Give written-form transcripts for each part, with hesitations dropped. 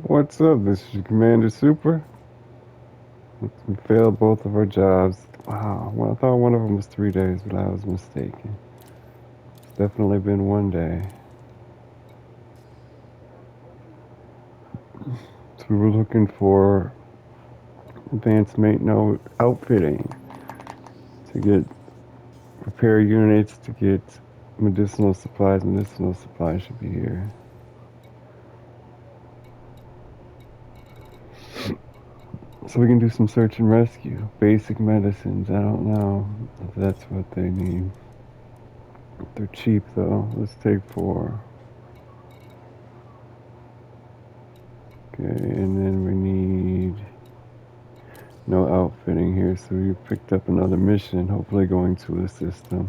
What's up? This is your Commander Super. We failed both of our jobs. Wow. Well, I thought one of them was 3 days, but I was mistaken. It's definitely been one day. So we were looking for advanced maintenance outfitting to get repair units to get medicinal supplies. Medicinal supplies should be here. So we can do some search and rescue. Basic medicines. I don't know if that's what they need. They're cheap though. Let's take 4. Okay, and then we need no outfitting here, so we picked up another mission, hopefully going to a system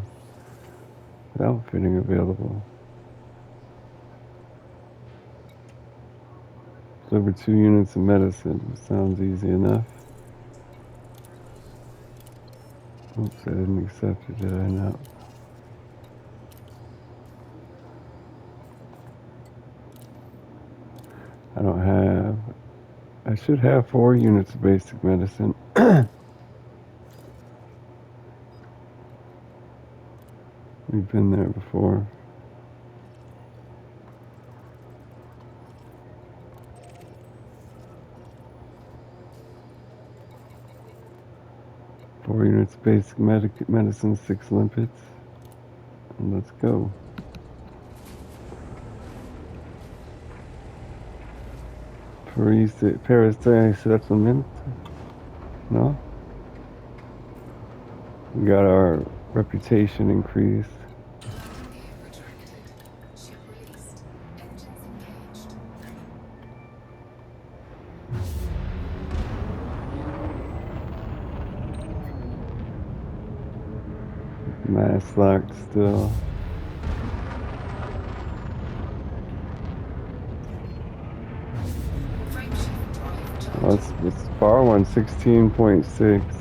with outfitting available. Deliver 2 units of medicine. Sounds easy enough. Oops, I didn't accept it, did I not? I don't have... I should have 4 units of basic medicine. We've been there before. Four units of basic medicine, 6 limpets. And let's go. Parasite. No? We got our reputation increased. Mask locked still. Let's bar one, 16.6.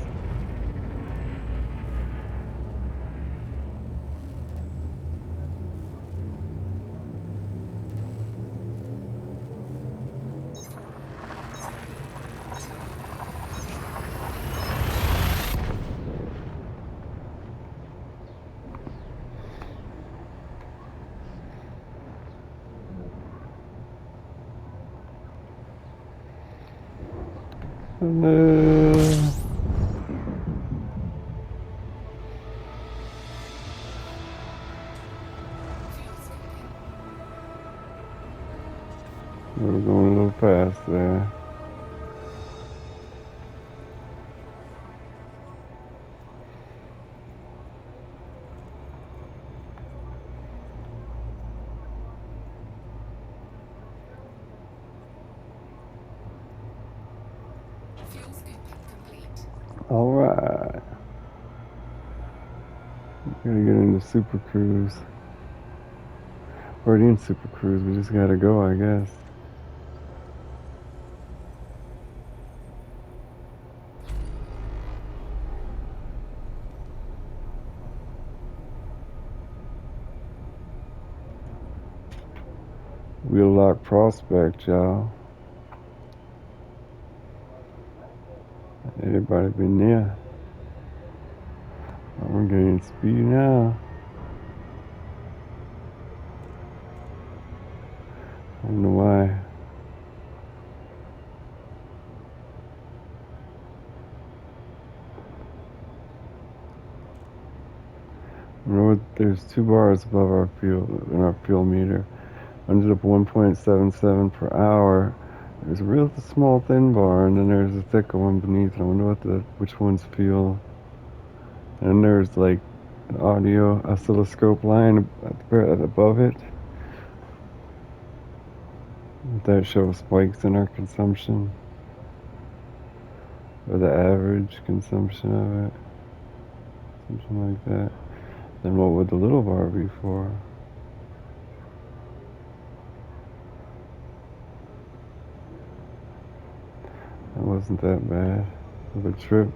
Hello. We're going a little fast there. Alright. Gotta get into Super Cruise. Already in Super Cruise, we just gotta go, I guess. Wheelock Prospect, y'all. Everybody been there. Oh, we're getting speed now. I don't know why. There's 2 bars above our fuel in our fuel meter. Ended up 1.77 per hour. There's a real small thin bar, and then there's a thicker one beneath. I wonder which one's fuel. And there's like an audio oscilloscope line above it that shows spikes in our consumption, or the average consumption of it, something like that. Then what would the little bar be for? That wasn't that bad of a trip.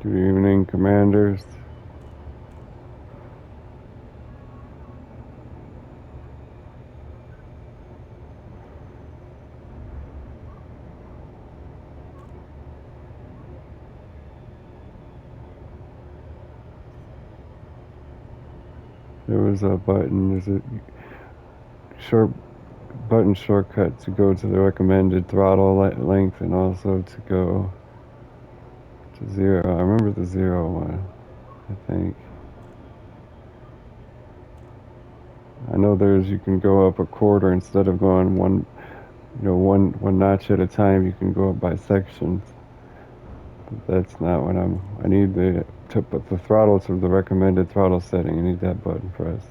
Good evening, commanders. There was a button, there's a short button shortcut to go to the recommended throttle length and also to go to 0. I remember the 0 one, I think. I know you can go up a quarter instead of going one notch at a time. You can go up by sections. But that's not what I need to put the throttle to the recommended throttle setting. I need that button press,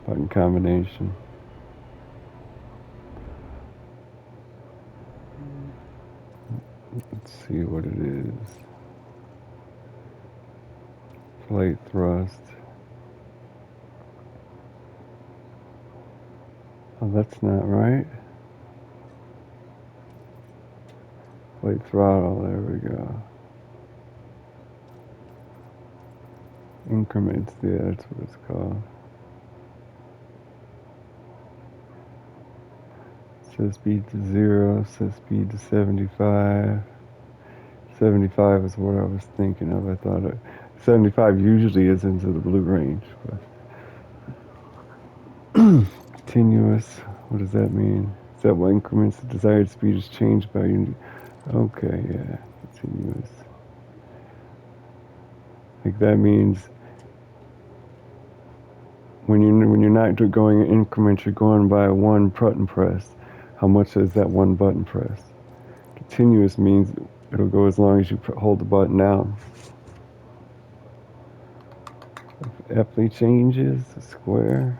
button combination. Let's see what it is. Plate thrust. Oh, that's not right. Plate throttle, there we go. Increments, yeah, that's what it's called. Set speed to 0, set speed to 75. 75 is what I was thinking of. I thought 75 usually is into the blue range. But continuous, what does that mean? Is that what increments the desired speed is changed by unity? Okay, yeah, continuous. Like that means when you're not going in increments, you're going by one button press. How much is that one button press? Continuous means it'll go as long as you hold the button down. F changes, square.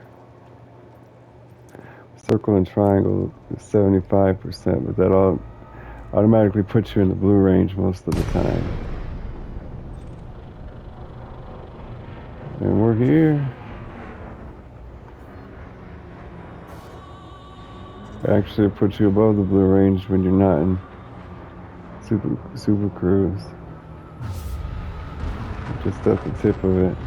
Circle and triangle is 75%, but that all automatically puts you in the blue range most of the time. And we're here. Actually, it puts you above the blue range when you're not in super cruise. Just at the tip of it.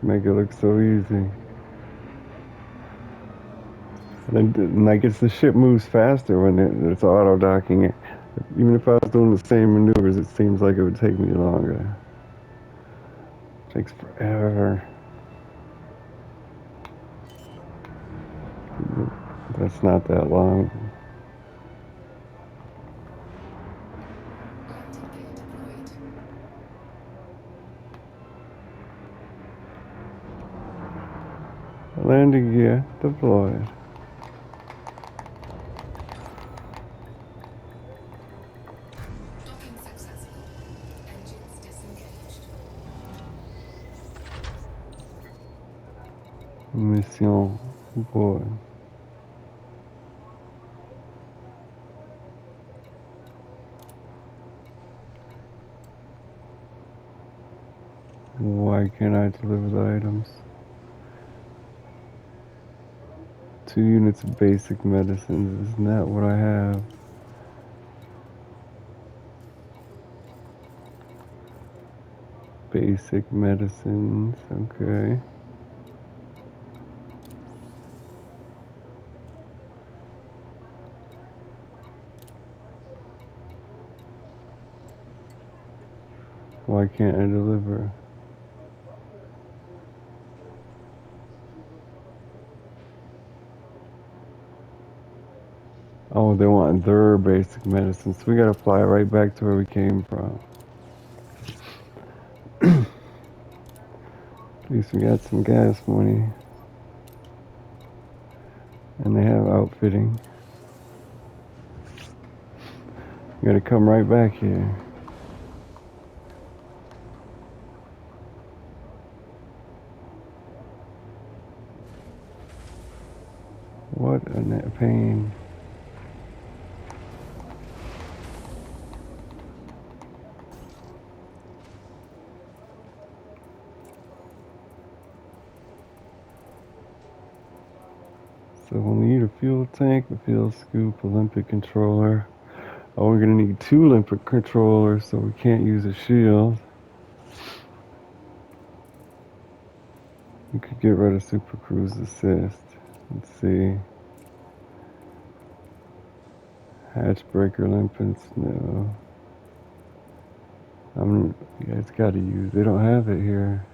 Make it look so easy. And I guess the ship moves faster when it's auto docking. Even if I was doing the same maneuvers, it seems like it would take me longer. It takes forever. That's not that long. Landing gear deployed. Docking successful. Engines disengaged. Mission board. Why can't I deliver the items? 2 units of basic medicines. Isn't that what I have? Basic medicines. Okay. Why can't I deliver? Oh, they want their basic medicine, so we gotta fly right back to where we came from. At least we got some gas money. And they have outfitting. You gotta come right back here. What a pain. So we'll need a fuel tank, a fuel scoop, Olympic controller. Oh, we're gonna need 2 Olympic controllers, so we can't use a shield. We could get rid of Super Cruise Assist. Let's see. Hatch breaker limpets, no. Yeah, it's gotta use, they don't have it here.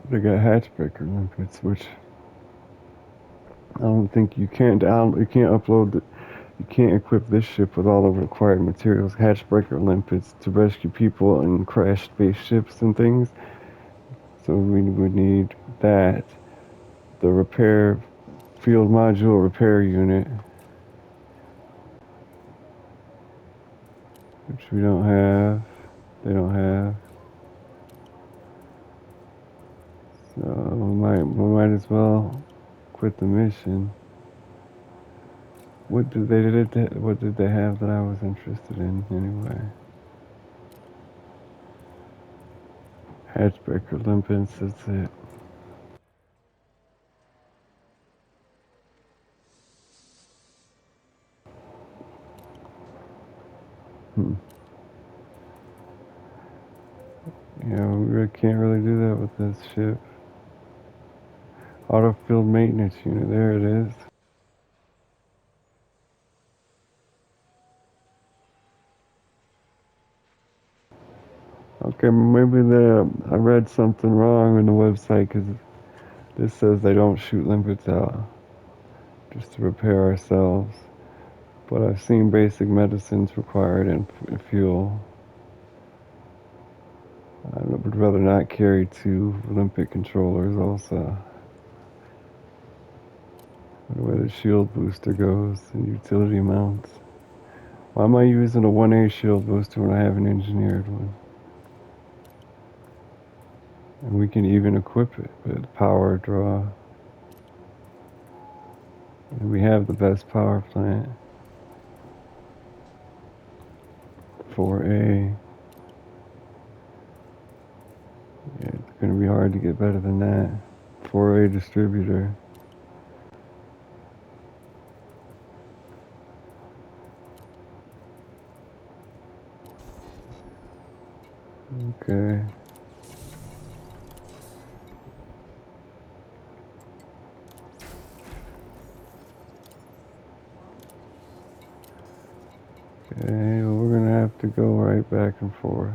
They got hatch breaker limpets, which I don't think you can't down, you can't upload the, you can't equip this ship with all the required materials. Hatch breaker limpets to rescue people in crashed spaceships and things. So we would need that. The repair field module repair unit, which we don't have. They don't have. So we might as well quit the mission. What did they have that I was interested in anyway? Hatchbreaker limpets, that's it. Hmm. Yeah, we really can't really do that with this ship. Auto field maintenance unit, there it is. Okay, maybe I read something wrong on the website because this says they don't shoot limpets out, just to repair ourselves. But I've seen basic medicines required in fuel. I would rather not carry 2 Olympic controllers also. Where the shield booster goes and utility mounts. Why am I using a 1A shield booster when I have an engineered one? And we can even equip it with power draw. And we have the best power plant. 4A. Yeah, it's going to be hard to get better than that. 4A distributor. Okay. Okay, well, we're going to have to go right back and forth.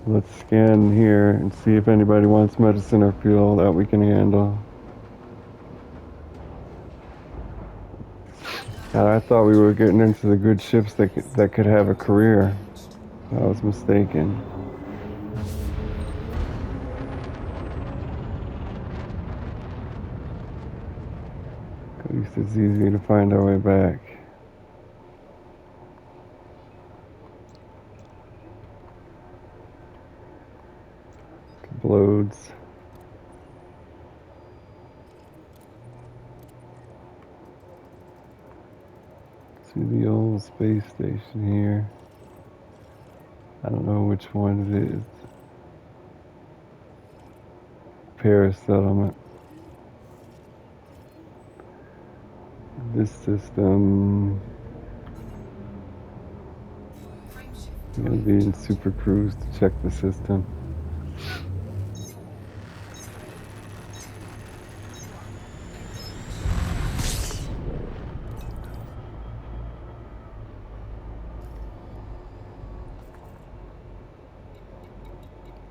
Let's scan here and see if anybody wants medicine or fuel that we can handle. I thought we were getting into the good ships that could have a career. I was mistaken. At least it's easy to find our way back. Blodes. See the old space station here. I don't know which one it is. Paris settlement. This system. I'm gonna be in Super Cruise to check the system.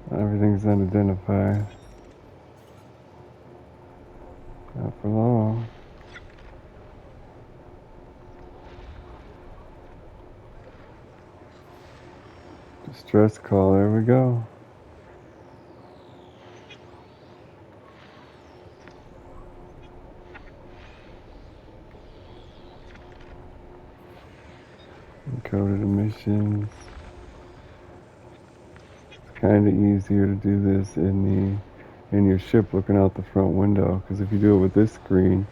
Everything's unidentified. Not for long. Distress call, there we go. Encoded emissions. It's kind of easier to do this in your ship looking out the front window, because if you do it with this screen,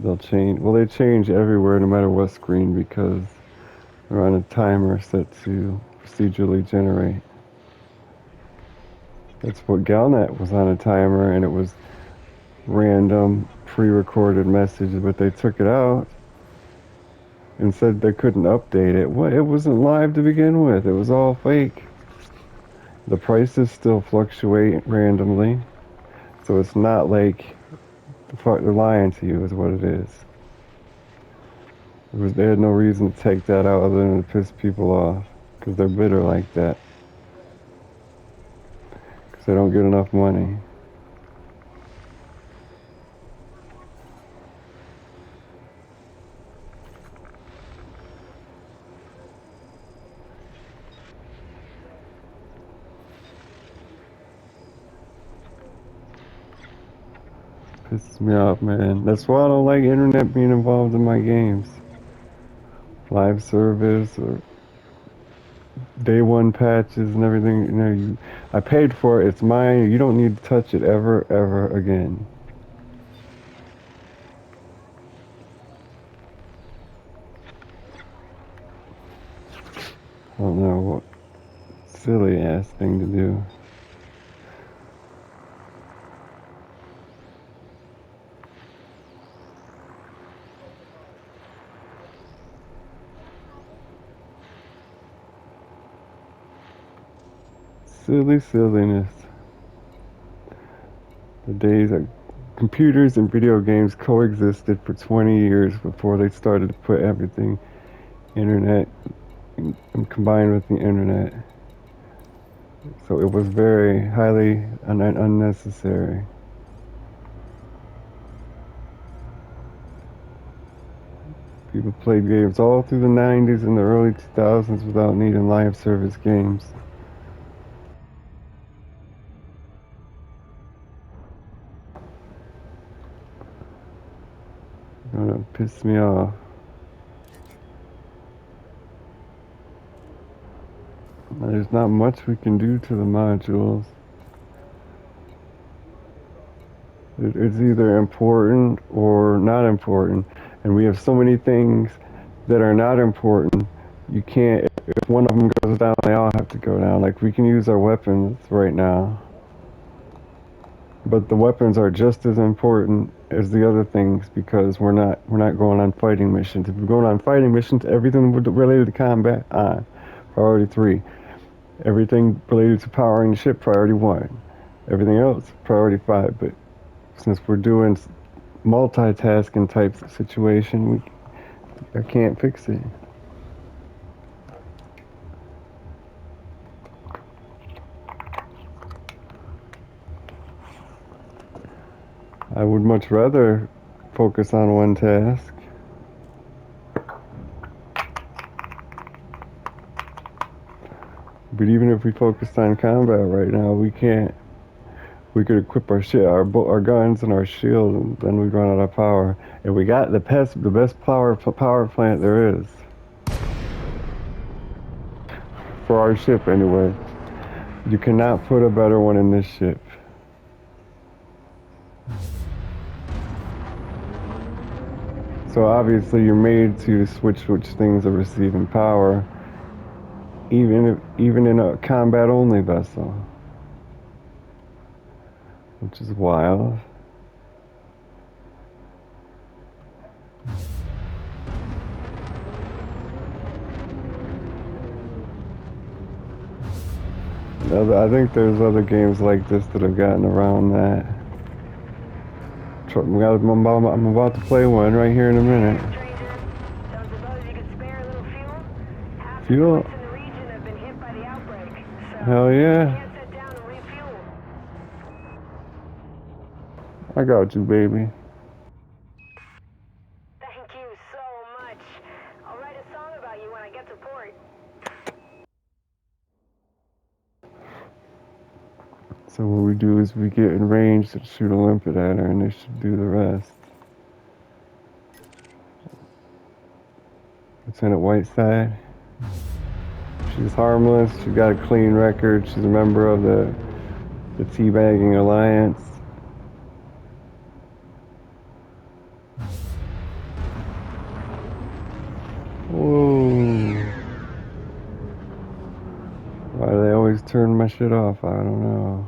they'll change. Well, they change everywhere no matter what screen because they're on a timer set to procedurally generate. That's what Galnet was on a timer, and it was random pre-recorded messages, but they took it out and said they couldn't update it. What? It wasn't live to begin with. It was all fake. The prices still fluctuate randomly, so it's not like they're lying to you. Is what it is. They had no reason to take that out other than to piss people off because they're bitter like that because they don't get enough money. Pisses me off, man. That's why I don't like internet being involved in my games. Live service or day one patches and everything. I paid for it. It's mine. You don't need to touch it ever again. I don't know what silly ass thing to do. Silliness. The days that computers and video games coexisted for 20 years before they started to put everything internet and combined with the internet. So it was very highly unnecessary. People played games all through the 90s and the early 2000s without needing live service games. That pissed me off. There's not much we can do to the modules. It's either important or not important. And we have so many things that are not important. You can't, if one of them goes down, they all have to go down. Like we can use our weapons right now. But the weapons are just as important as the other things because we're not going on fighting missions. If we're going on fighting missions, everything related to combat on priority 3. Everything related to powering the ship priority 1. Everything else priority 5. But since we're doing multitasking type situation, I can't fix it. I would much rather focus on one task. But even if we focused on combat right now, we can't. We could equip our shit, our guns and our shield, and then we'd run out of power. And we got the best power plant there is for our ship anyway. You cannot put a better one in this ship. So obviously you're made to switch which things are receiving power, even in a combat only vessel, which is wild. I think there's other games like this that have gotten around that. I'm about to play one right here in a minute. Fuel? Hell yeah. I got you, baby. Thank you so much. I'll write a song about you when I get to port. So what we do is we get in range to shoot a limpet at her, and they should do the rest. Lieutenant Whiteside. She's harmless. She's got a clean record. She's a member of the Teabagging Alliance. Whoa. Why do they always turn my shit off? I don't know.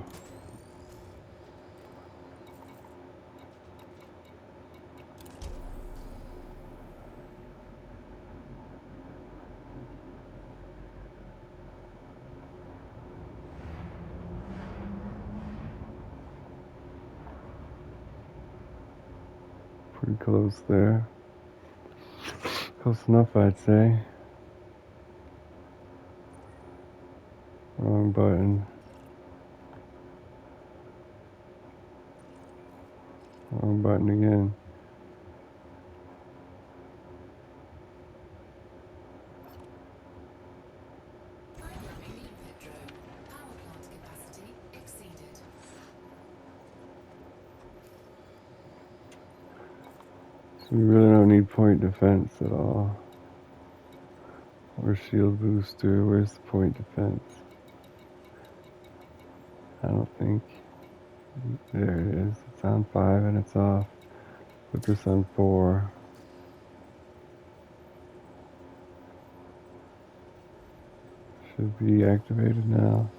Pretty close there. Close enough, I'd say. Wrong button. Wrong button again. Programming the input drone. Power plant capacity exceeded. We really don't need point defense at all. Or shield booster. Where's the point defense? I don't think. There it is. It's on 5 and it's off. Put this on 4. Should be activated now.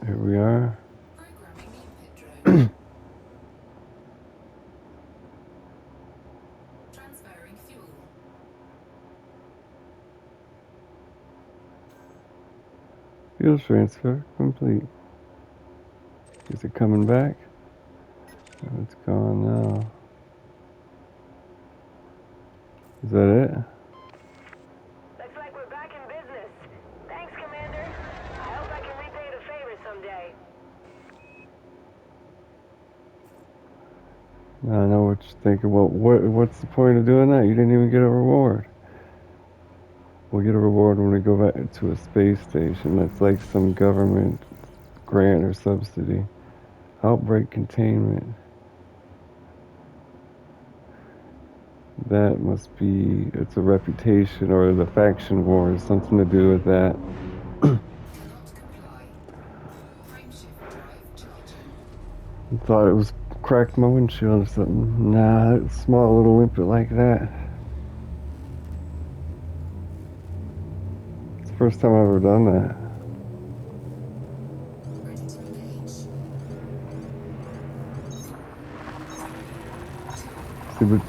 Here we are. Programming the input drone. Transferring fuel. Fuel transfer complete. Is it coming back? Oh, it's gone now. Is that it? Looks like we're back in business. Thanks, Commander. I hope I can repay the favor someday. I know what you're thinking. Well, what's the point of doing that? You didn't even get a reward. We'll get a reward when we go back to a space station. That's like some government grant or subsidy. Outbreak containment. That must be, it's a reputation or the faction wars, something to do with that. Cannot comply. Frameshift drive charging. I thought it was cracked my windshield or something. Nah, it's a small little limpet like that. It's the first time I've ever done that. Ready to engage. 4, 3, 2. See, but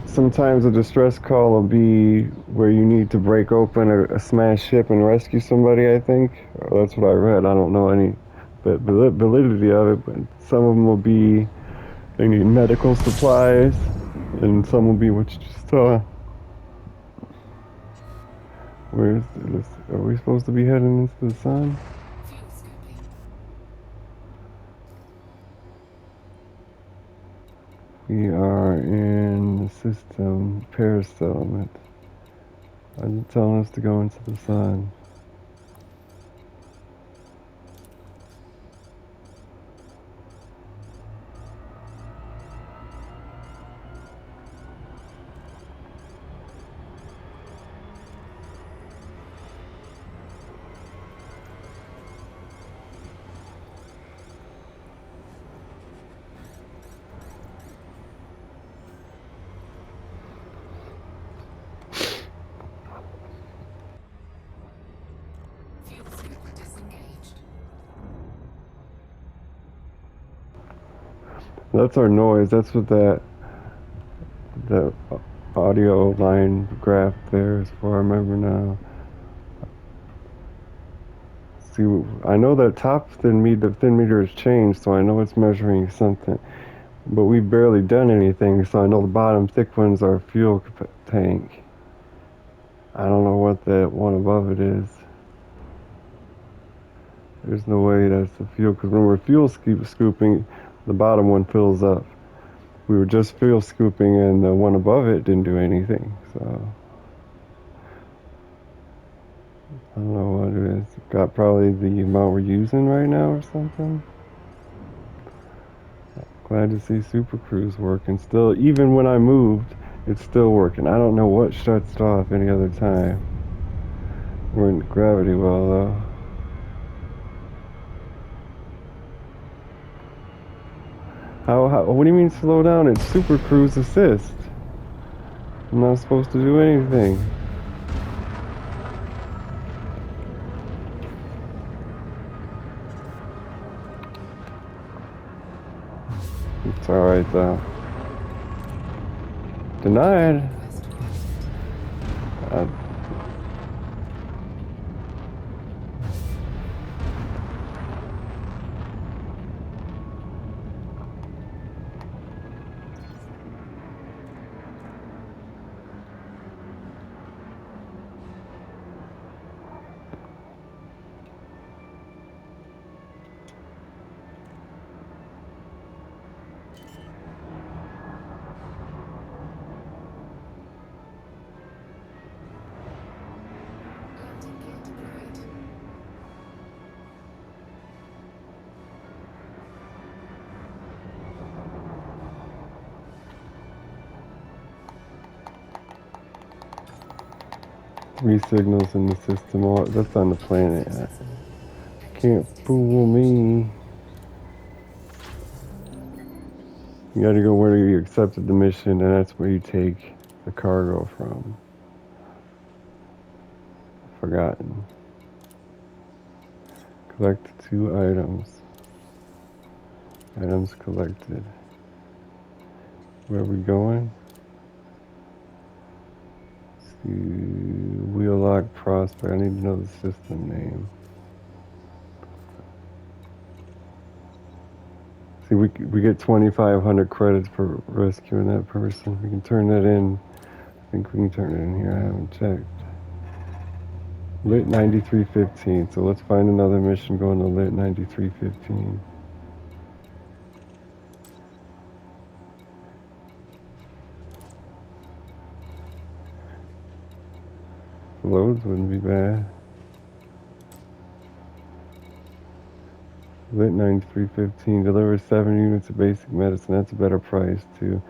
sometimes a distress call will be where you need to break open a smashed ship and rescue somebody, I think. Or that's what I read. I don't know any validity of it, but some of them will be they need medical supplies, and some will be what you just saw. Where's this? Are we supposed to be heading into the sun? Fuel scooping. We are in the system Paris settlement. Why is it telling us to go into the sun? Fuel scoop disengaged. That's our noise. That's what that audio line graph there is for. I remember now. See, I know that the thin meter has changed, so I know it's measuring something. But we've barely done anything, so I know the bottom thick one's our fuel tank. I don't know what that one above it is. There's no way that's the fuel, because when we're fuel scooping, the bottom one fills up. We were just fuel scooping, and the one above it didn't do anything, so I don't know what it is. Got probably the amount we're using right now or something. Glad to see Super Cruise working still. Even when I moved, it's still working. I don't know what shuts it off any other time. We're in gravity well though. What do you mean slow down? It's Super Cruise Assist. I'm not supposed to do anything. It's alright though. Denied. Request granted. Uh, 3 signals in the system. All that's on the planet. Successful. Can't Engines fool disengaged. me. You gotta go where you accepted the mission, and that's where you take the cargo from. Forgotten. Collect 2 items. Items collected. Where are we going? See, Wheelock Prospect. I need to know the system name. See, we get 2,500 credits for rescuing that person. We can turn that in. I think we can turn it in here. I haven't checked. Lit 9315. So let's find another mission going to Lit 9315. Loads wouldn't be bad. Lit 9315 delivers 7 units of basic medicine. That's a better price too.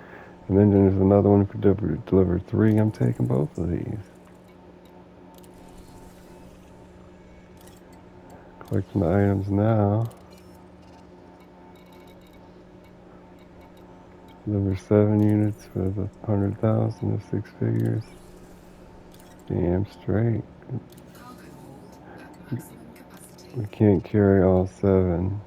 And then there's another one for deliver 3. I'm taking both of these. Collecting the items now. Deliver 7 units for the 100,000 of 6 figures. Damn straight. Cargo hold at maximum capacity. We can't carry all 7.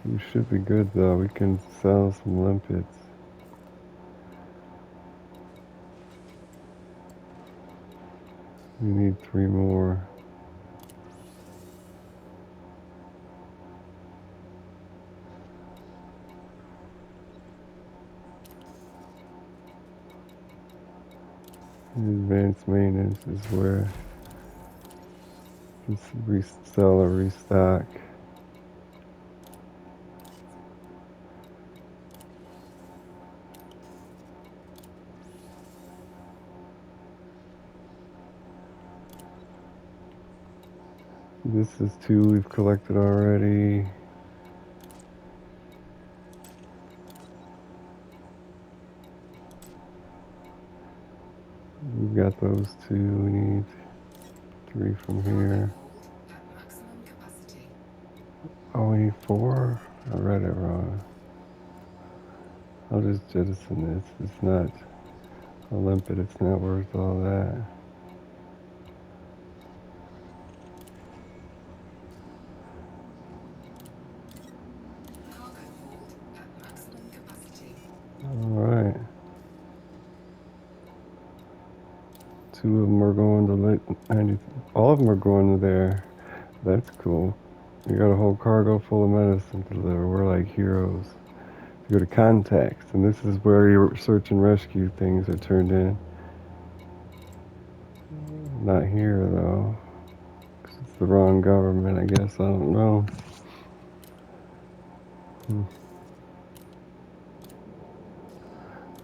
We should be good though. We can sell some limpets. We need 3 more. Advanced maintenance is where let's resell or restock. This is 2 we've collected already. We've got those 2. We need 3 from Cargo here. hold at maximum capacity. Oh, we need 4? I read it wrong. I'll just jettison this. It's not a limpet. It's not worth all that. Cargo hold at maximum capacity. Alright. 2 of them are going to Lit 90. All of them are going to there. That's cool. We got a whole cargo full of medicine to deliver. We're like heroes. You go to contacts, and this is where your search and rescue things are turned in. Not here though. 'Cause it's the wrong government, I guess. I don't know.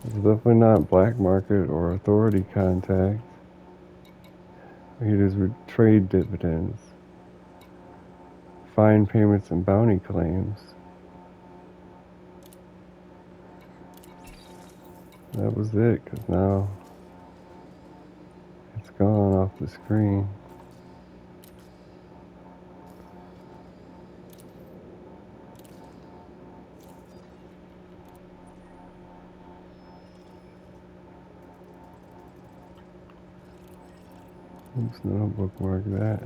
It's definitely not black market or authority contact. It is with trade dividends, fine payments, and bounty claims. That was it, because now it's gone off the screen. Oops, no, bookmark that.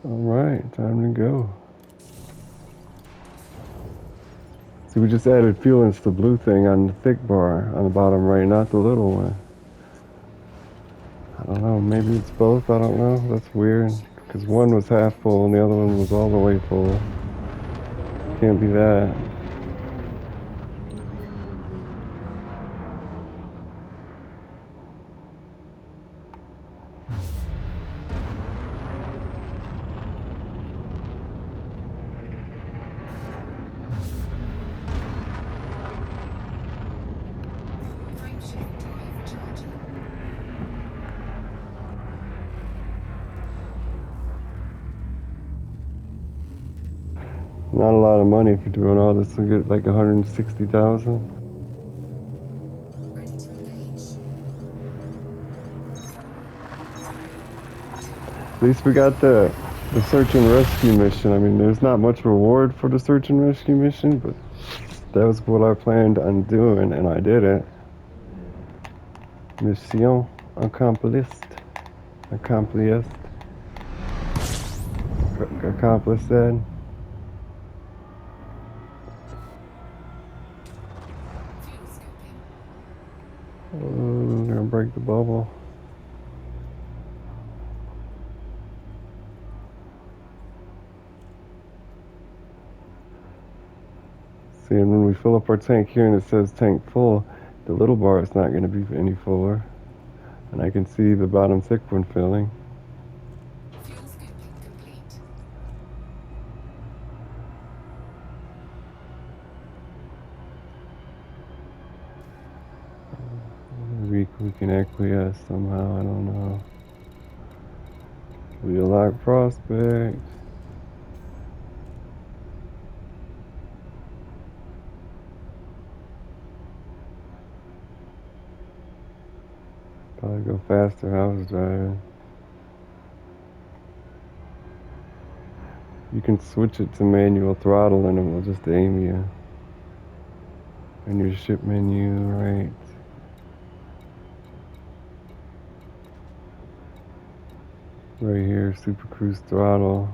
Alright, time to go. See, we just added fuel into the blue thing on the thick bar on the bottom right, not the little one. I don't know, maybe it's both, I don't know. That's weird, because one was half full and the other one was all the way full. Can't be that. Frameshift drive charging. Not a lot of money for doing all this. We get like 160,000. Ready to engage. 3, 2, At least we got the search and rescue mission. I mean, there's not much reward for the search and rescue mission, but that was what I planned on doing, and I did it. Mission accomplished. Accomplished. Accomplished. Said. fuel scoping. Oh, gonna break the bubble. See, and when we fill up our tank here and it says tank full, the little bar is not going to be any fuller. And I can see the bottom thick one filling. Fuel scoping complete. We can acquiesce somehow, I don't know. Wheel lock prospect. Probably go faster house driving. You can switch it to manual throttle and it will just aim you. In your ship menu, right? Right here, super cruise throttle,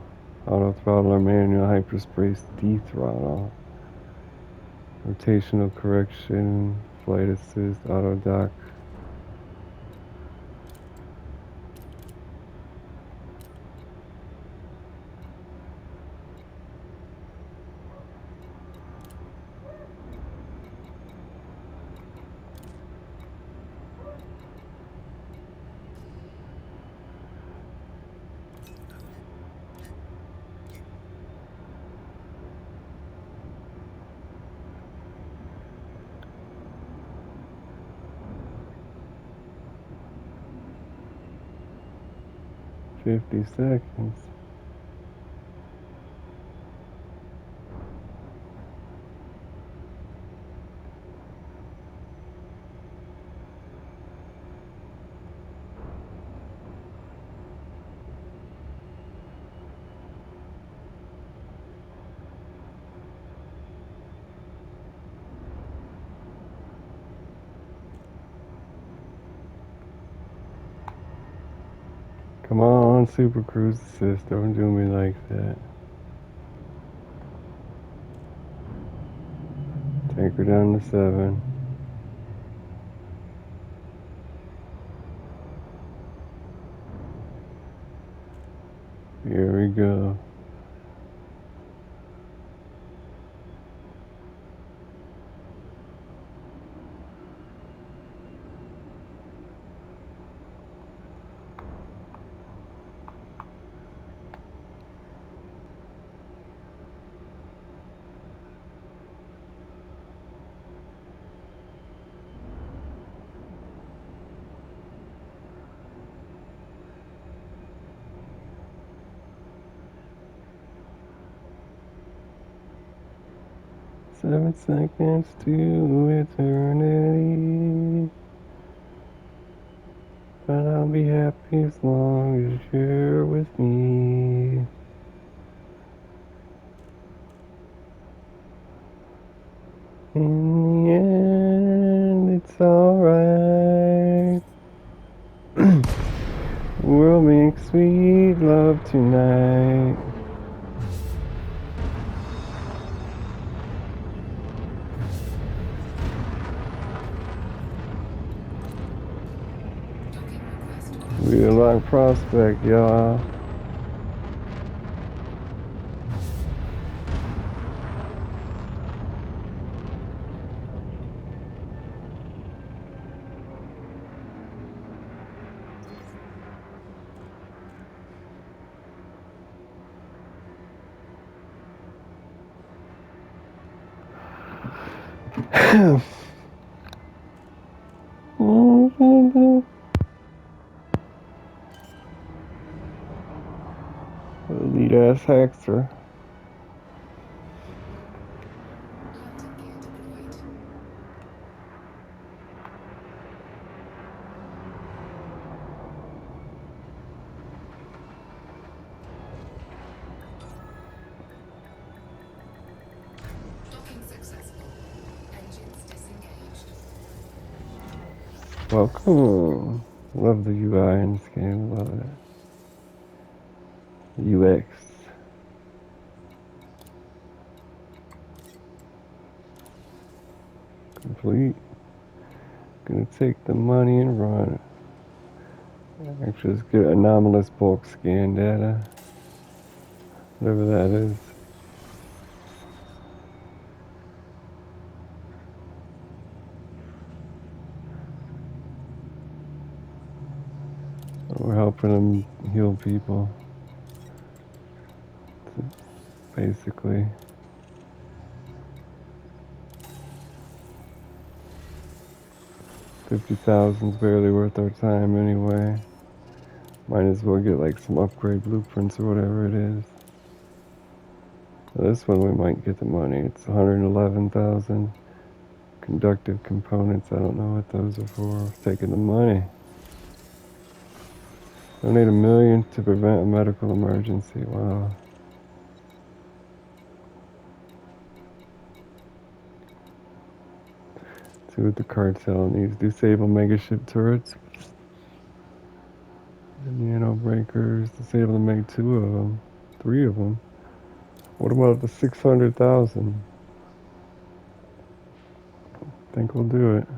auto throttle or manual hyperspace D throttle. Rotational correction, flight assist, auto dock. $50. Come on, Super Cruise Assist, don't do me like that. Take her down to 7. Here we go. Seven seconds to eternity. But I'll be happy as long as you're with me. In the end, it's alright. We'll make sweet love tonight. Docking request Real authorized. long prospect, y'all. Elite ass Hexer. Welcome. Love the UI in this game. Love it. UX. Complete. Gonna take the money and run. Actually, let's get anomalous bulk scan data. Whatever that is. We're helping them heal people. Basically. 50,000's barely worth our time anyway. Might as well get like some upgrade blueprints or whatever it is. This one we might get the money. It's 111,000. Conductive components, I don't know what those are for. It's taking the money. Donate $1 million to prevent a medical emergency. Wow. See what the cartel needs. Disable megaship turrets. Nano breakers. Disable and make 2 of them. 3 of them. What about the 600,000? Think we'll do it.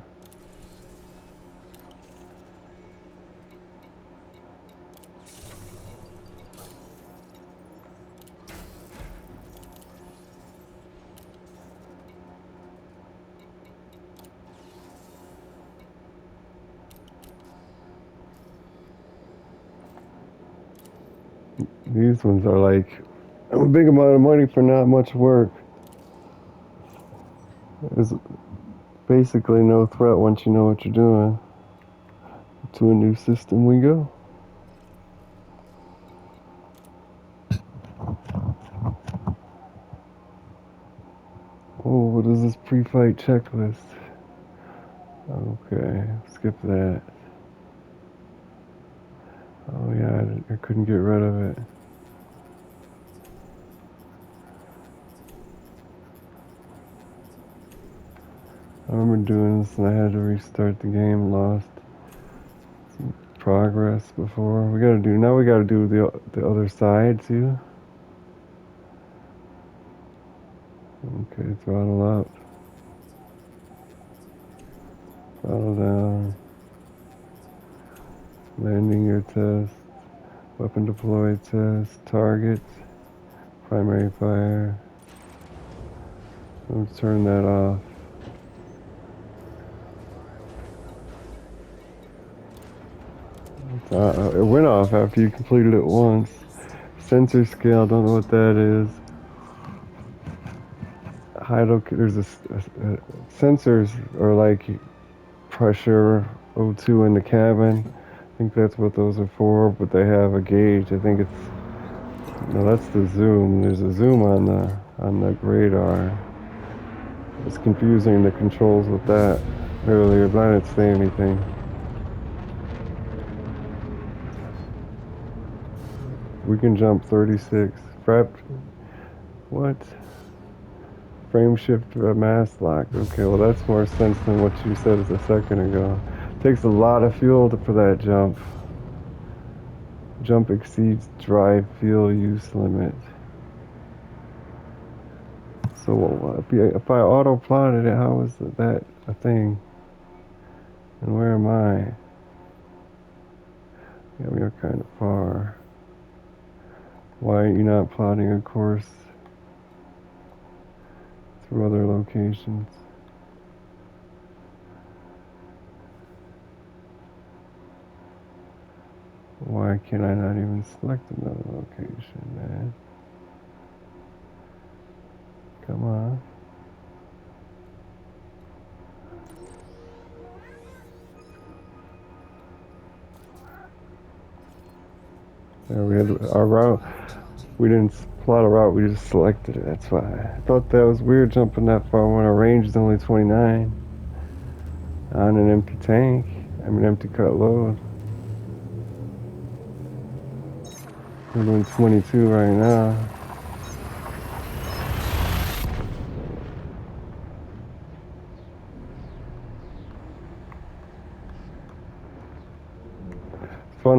These ones are like a big amount of money for not much work. There's basically no threat once you know what you're doing. To a new system we go. Oh, what is this pre-fight checklist? Okay, skip that. Oh yeah, I couldn't get rid of it. I remember doing this and I had to restart the game, lost some progress before. We gotta do the other side too. Okay, throttle up. Throttle down. Landing gear test. Weapon deploy test. Target. Primary fire. Let's turn that off. It went off after you completed it once. Sensor scale, don't know what that is. There's sensors are like pressure, O2 in the cabin. I think that's what those are for, but they have a gauge. I think no, that's the zoom. There's a zoom on the radar. It's confusing the controls with that earlier, but I didn't say anything. We can jump 36. What? Frame shift mass lock. Okay, well that's more sense than what you said a second ago. Takes a lot of fuel for that jump. Jump exceeds drive fuel use limit. So if I auto plotted it, how is that a thing? And where am I? Yeah, we are kind of far. Why are you not plotting a course through other locations? Why can I not even select another location, man? Come on. There we had our route. We didn't plot a route, we just selected it. That's why. I thought that was weird jumping that far when our range is only 29 on an empty tank. Empty cut load. We're doing 22 right now.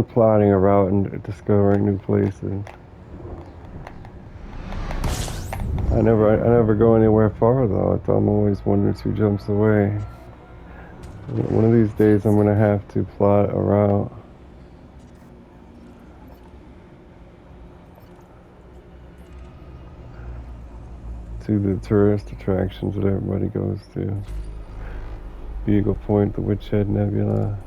fun plotting a route and discovering new places. I never go anywhere far though. I'm always 1 or 2 jumps away. One of these days I'm gonna have to plot a route to the tourist attractions that everybody goes to. Beagle Point, the Witch Head Nebula.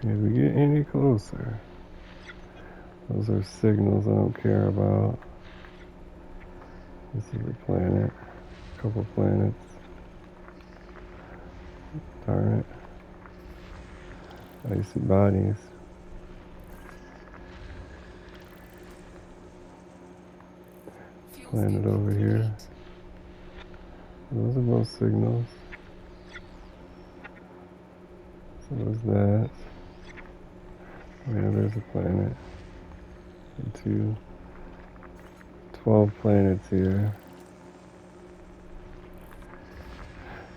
Can we get any closer? Those are signals I don't care about. This is a planet. A couple planets. Darn it. Icy bodies. Fuel Planet fuel over here. complete. Those are both signals. So is that. Oh yeah, there's a planet. And 12 planets here.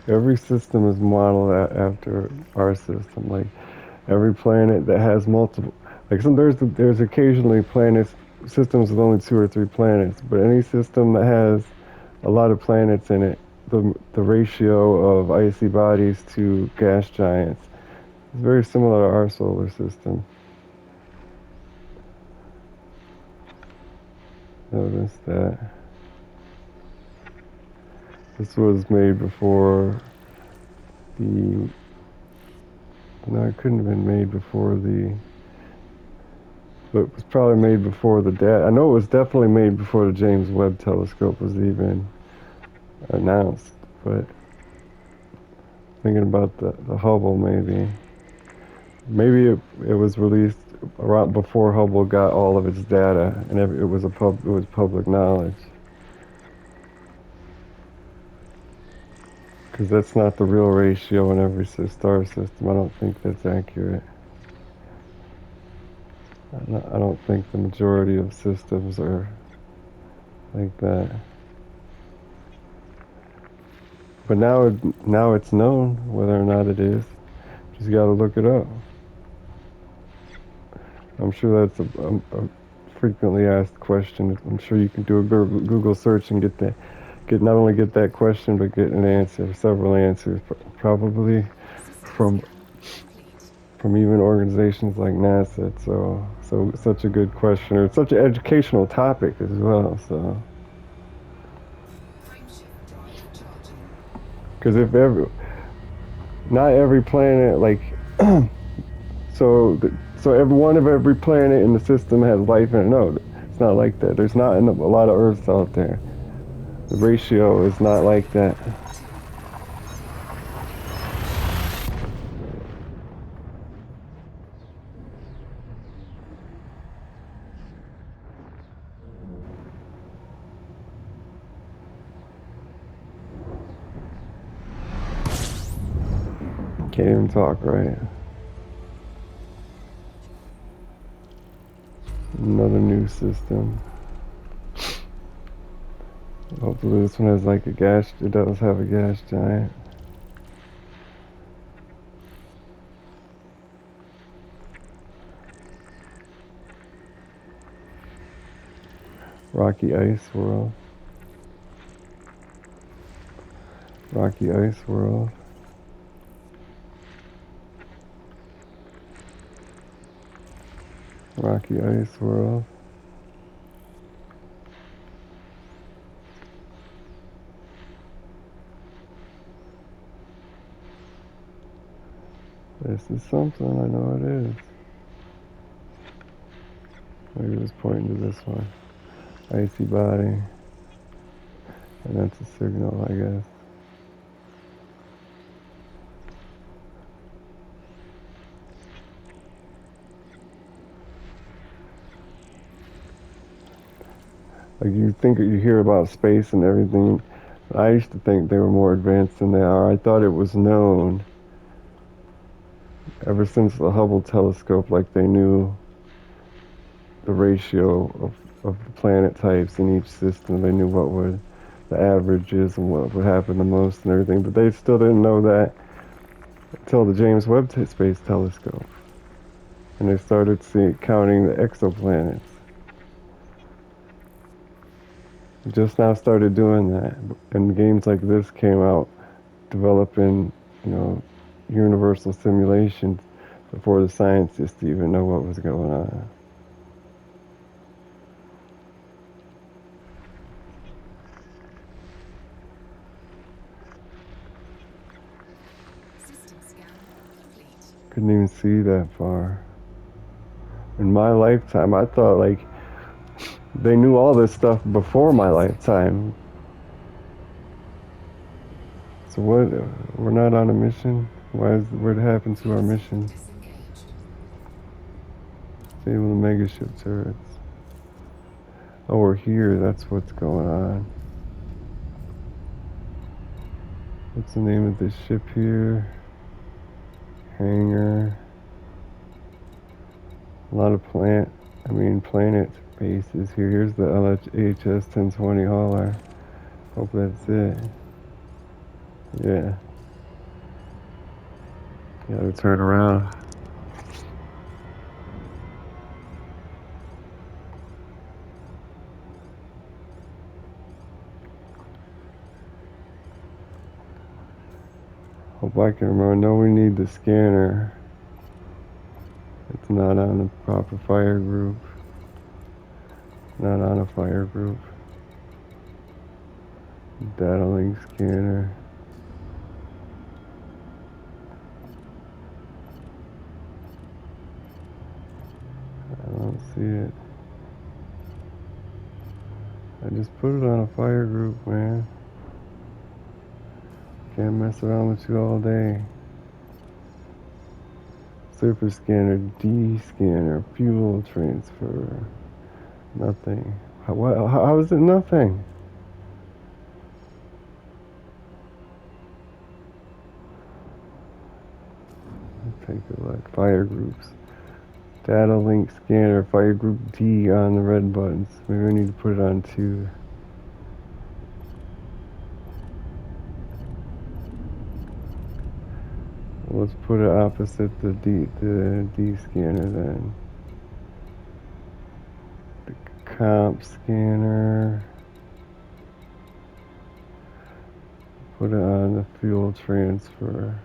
Every system is modeled after our system. Like every planet that has multiple, like there's occasionally planets systems with only 2 or 3 planets, but any system that has a lot of planets in it, the ratio of icy bodies to gas giants is very similar to our solar system. Notice that this was made before the. No, it couldn't have been made before the. But it was probably made before I know it was definitely made before the James Webb Telescope was even announced. But thinking about the Hubble, maybe it was released around before Hubble got all of its data, and it was it was public knowledge. Because that's not the real ratio in every star system. I don't think that's accurate. I don't think the majority of systems are like that. But now it's known whether or not it is. Just got to look it up. I'm sure that's a frequently asked question. I'm sure you can do a Google search and get not only get that question but get an answer, several answers, probably Systems from scan complete. even organizations like NASA. So such a good question, or such an educational topic as well. So Frameshift drive charging. because if not every planet like so every one of every planet in the system has life in it. No, it's not like that. There's not a lot of Earths out there. The ratio is not like that. 2. Can't even talk right. Another new system. Hopefully this one has like a gas. It does have a gas giant. Rocky Ice World. Rocky Ice World. Rocky Ice World. This is something, I know it is. Maybe it was pointing to this one. Icy body. And that's a signal, I guess. Like you hear about space and everything. I used to think they were more advanced than they are. I thought it was known ever since the Hubble telescope, like they knew the ratio of the planet types in each system. They knew what would the average is and what would happen the most and everything. But they still didn't know that until the James Webb Space Telescope, and they started counting the exoplanets. Just now started doing that, and games like this came out, developing, you know, universal simulations before the scientists even know what was going on. System scan complete. Couldn't even see that far. In my lifetime, I thought like they knew all this stuff before my 3 seconds. lifetime. So what? We're not on a mission. What happened to our Transceiver mission? disengaged. Disable the megaship turrets. Oh, we're here. That's what's going on. What's the name of this ship here? Hangar. A lot of planet bases here. Here's the LHS 1020 hauler. Hope that's it. Yeah. Gotta turn around. Hope I can remember. No, we need the scanner. It's not on the proper fire group. Not on a fire group. Data link scanner. I don't see it. I just put it on a fire group, man. Can't mess around with you all day. Surface scanner, D scanner, fuel transfer. Nothing. How is it nothing? Take a look. Fire groups. Data link scanner, fire group D on the red buttons. Maybe I need to put it on 2. Let's put it opposite the D scanner then. The comp scanner. Put it on the fuel transfer.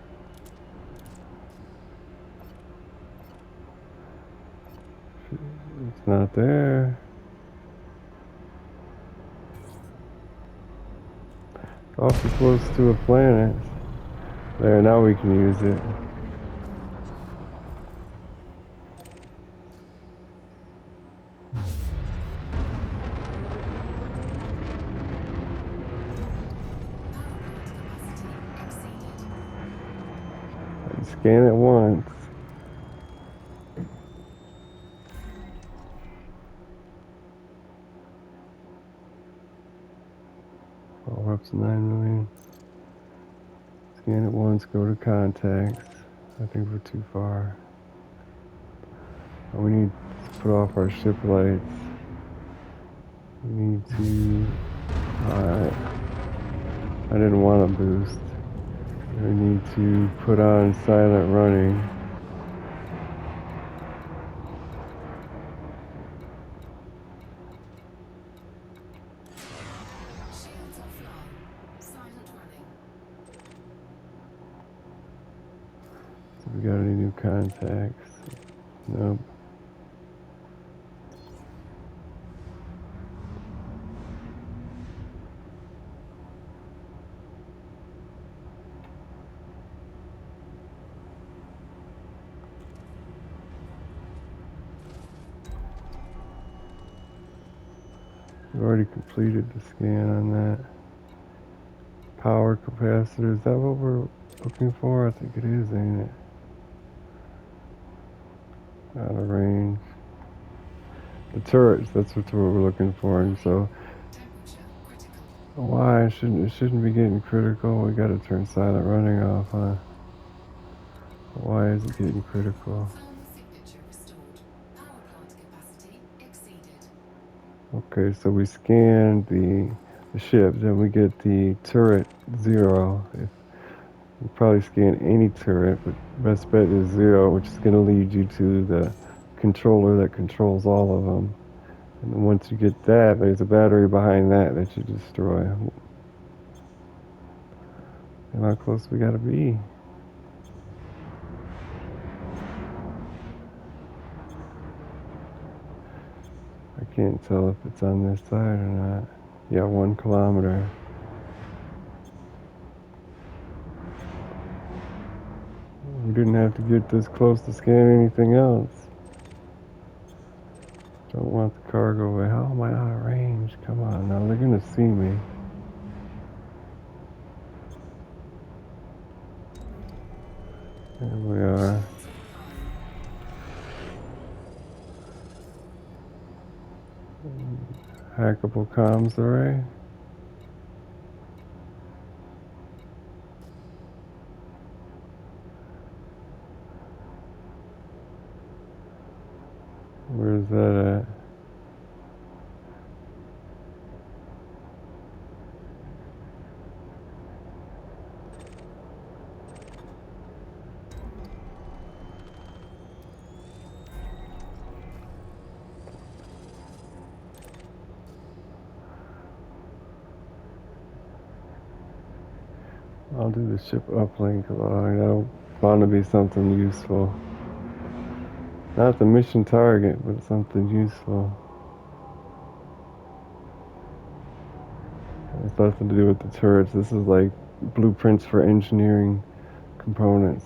It's not there. Awfully close to a planet. There, now we can use it. Power plant capacity exceeded. Scan it once. Oh, we're up to 9 million. Scan it once, go to contacts. I think we're too far. Oh, we need to put off our ship lights. We need to... Alright. I didn't want to boost. We need to put on silent running. Shields offline. Silent running. So we got any new contacts? Nope. We already completed the scan on that. Power capacitor, is that what we're looking for? I think it is, ain't it? Out of range. The turrets, that's what we're looking for. And so, Temperature critical. why it shouldn't be getting critical? We gotta turn silent running off, huh? Why is it getting critical? Thermal signature restored. Power plant capacity exceeded. Okay, so we scan the ship, then we get the turret 0. You probably scan any turret, but best bet is 0, which is going to lead you to the controller that controls all of them. And then once you get that, there's a battery behind that that you destroy. And how close we gotta be? I can't tell if it's on this side or not. Yeah, 1 kilometer. We didn't have to get this close to scan anything else. Don't want the cargo away. How am I out of range? Come on now, they're gonna see me. There we are. Hackable comms array. Where's that at? I'll do the ship uplink log. That'll bound to be something useful. Not the mission target, but something useful. It's nothing to do with the turrets. This is like blueprints for engineering components.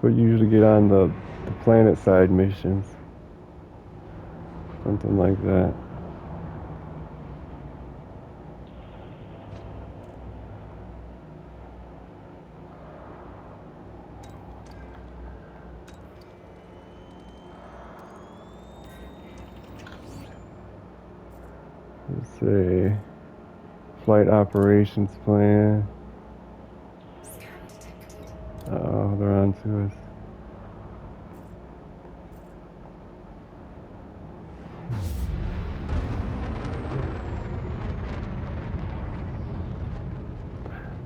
But you usually get on the planet side missions. Something like that. Let's say flight operations plan. Scan detected. Oh, they're on to us.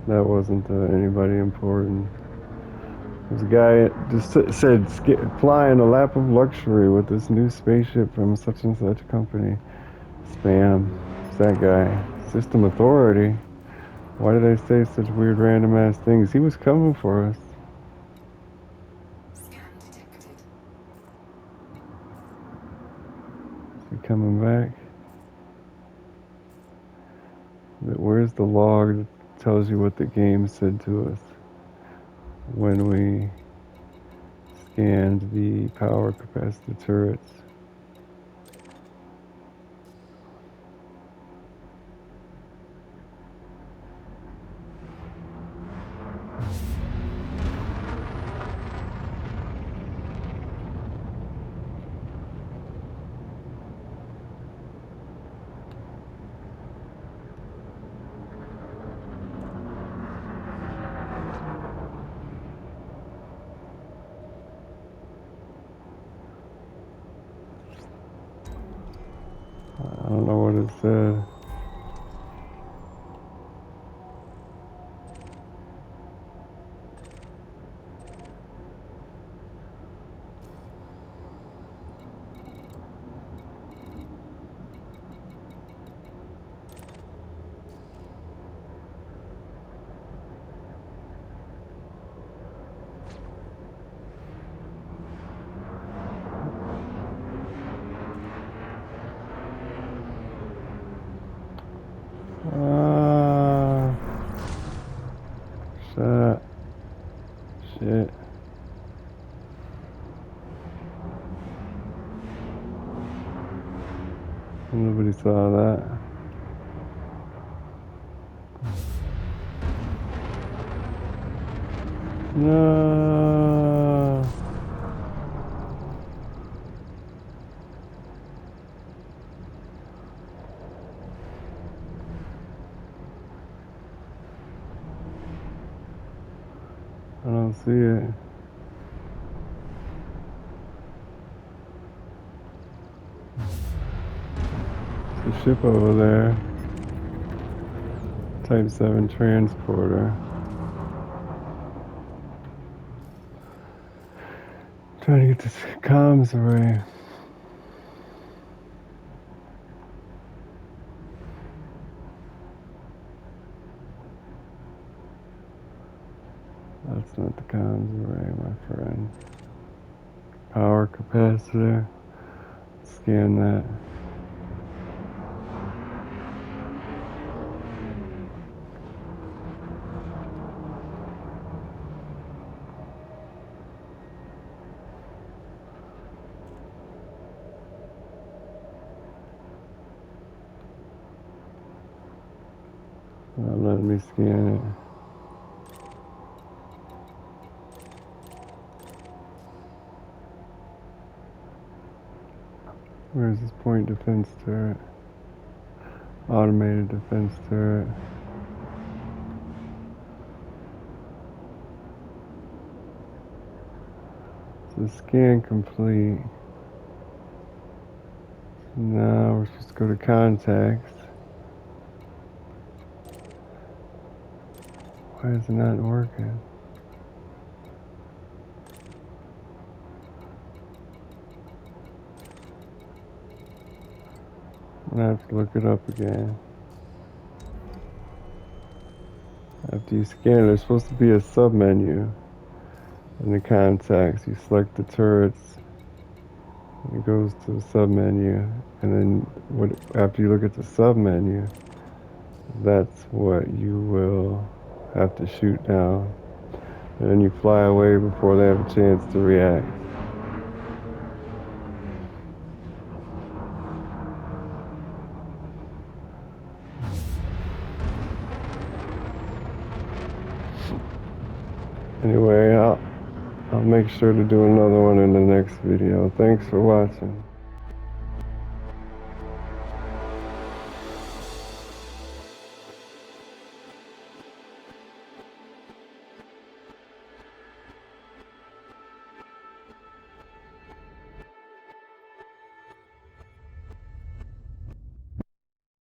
That wasn't anybody important. There's a guy just said fly in a lap of luxury with this new spaceship from such and such company. Spam. It's that guy. System authority. Why did I say such weird random ass things? He was coming for us. Scan detected. Is he coming back? Where's the log that tells you what the game said to us when we scanned the power capacitor turrets? I don't know what it said. Ah, shut. Shit. Nobody saw that. No. I don't see it. It's a ship over there. Type 7 transporter. Trying to get this comms array. That's not the comms array, my friend. Power capacitor. Scan that. Not letting me scan it. Where's this point defense turret? Automated defense turret. So scan complete. Now we're supposed to go to contacts. Why is it not working? I'm gonna have to look it up again. After you scan it, there's supposed to be a sub-menu in the contacts. You select the turrets, and it goes to the sub-menu, and then after you look at the sub-menu, that's what you will have to shoot down. And then you fly away before they have a chance to react. Anyway, I'll make sure to do another one in the next video. Thanks for watching.